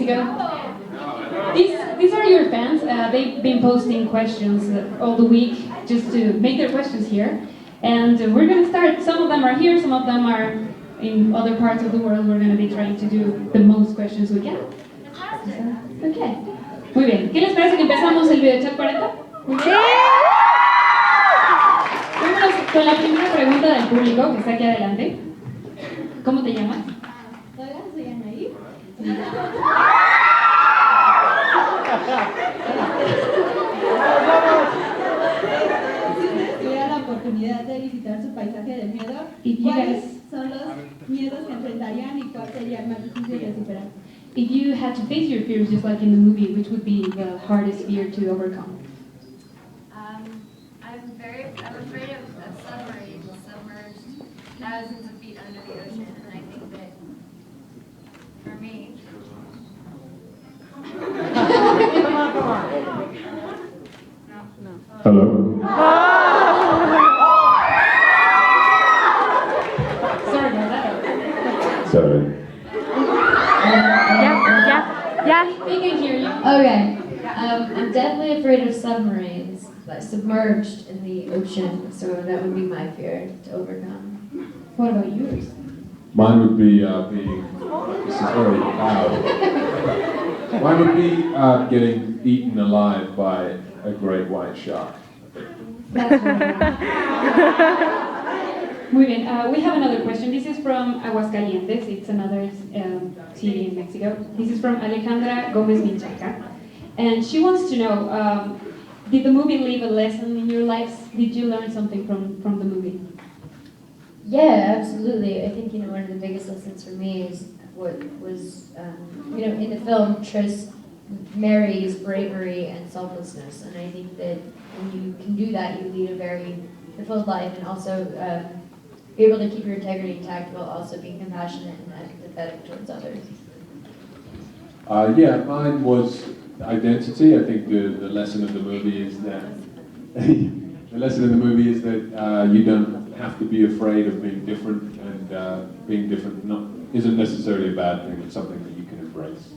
Mexico. These are your fans. They've been posting questions all the week just to make their questions here. And we're going to start. Some of them are here, some of them are in other parts of the world. We're going to be trying to do the most questions we can. Okay. Muy bien. ¿Qué les parece que empezamos el video chat 40? Muy bien. Vámonos con la primera pregunta del público que está aquí adelante. ¿Cómo te llamas? Hola, soy Anaí. Si ustedes tuvieran la oportunidad de visitar su paisaje de miedo, ¿cuáles son los miedos que enfrentarían y cuál sería el más difícil de superar? If you had to face your fears just like in the movie, which would be the hardest fear to overcome? I'm afraid of submarines, submerged thousands of feet under the ocean, and I think that for me. Hello. Sorry about that. Sorry. Yeah. We can hear you. Okay. I'm definitely afraid of submarines, like submerged in the ocean, so that would be my fear to overcome. What about yours? Mine would be being. This is very loud. Mine would be getting eaten alive by a great white shark. Muy bien. We have another question. This is from Aguascalientes. It's another city in Mexico. This is from Alejandra Gomez Michaca. And she wants to know, did the movie leave a lesson in your lives? Did you learn something from the movie? Yeah, absolutely. I think, one of the biggest lessons for me is what was, in the film, Tris marries bravery and selflessness. And I think that when you can do that, you lead a very fulfilled life and also be able to keep your integrity intact while also being compassionate and empathetic towards others. Mine was identity. I think the lesson of the movie is that you don't have to be afraid of being different, and being different isn't necessarily a bad thing. It's something that you can embrace.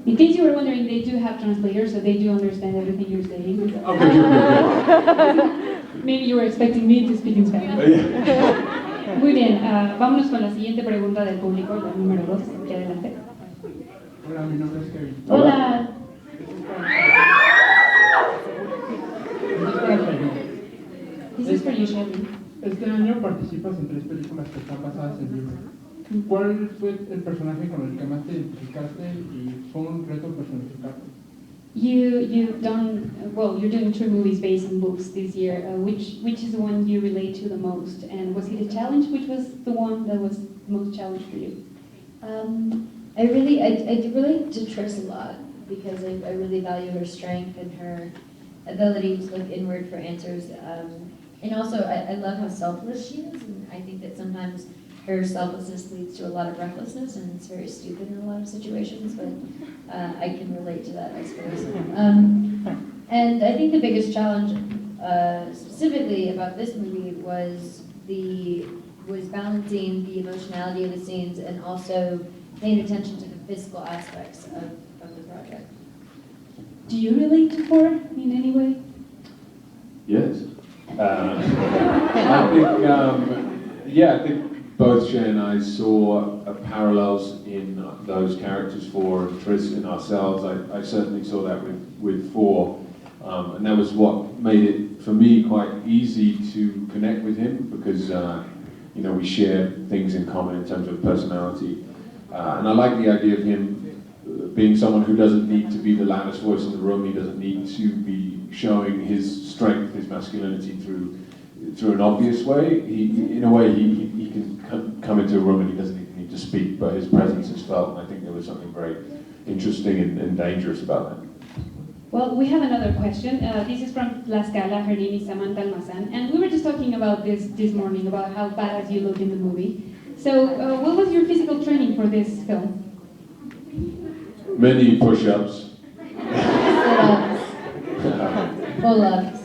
In case you were wondering, they do have translators, so they do understand everything you're saying. Okay, good. Maybe you were expecting me to speak in Spanish. Yeah. Muy bien, vámonos con la siguiente pregunta del público, la número 2, aquí adelante. Hola, mi nombre es Kevin. Hola. This is for you, Shailene. Este año participas en 3 películas que están basadas en libros. ¿Cuál fue el personaje con el que más te identificaste y fue un reto personificarte? You're doing 3 movies based on books this year. Which is the one you relate to the most? And was it a challenge? Which was the one that was most challenge for you? I relate to Tris a lot because I really value her strength and her ability to look inward for answers. And also, I love how selfless she is, and I think that sometimes her selflessness leads to a lot of recklessness, and it's very stupid in a lot of situations, but I can relate to that, I suppose. And I think the biggest challenge, specifically about this movie, was balancing the emotionality of the scenes and also paying attention to the physical aspects of the project. Do you relate to Thor in any way? Yes. I think both Shay and I saw parallels in those characters for Tris and ourselves. I certainly saw that with Thor, and that was what made it for me quite easy to connect with him because we share things in common in terms of personality, and I like the idea of him being someone who doesn't need to be the loudest voice in the room. He doesn't need to be showing his strength, his masculinity through an obvious way. He can come into a room and he doesn't even need to speak, but his presence is felt. And I think there was something very interesting and dangerous about that. Well, we have another question. This is from Tlaxcala. Her name is Samantha Almazan, and we were just talking about this morning about how badass you look in the movie. So, what was your physical training for this film? Many push-ups. Sit-ups. Pull-ups.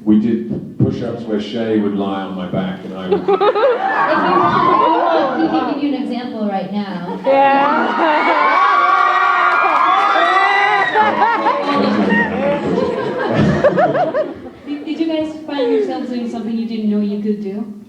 We did push-ups where Shay would lie on my back and I would... If you want, we can give you an example right now. Did you guys find yourselves doing something you didn't know you could do?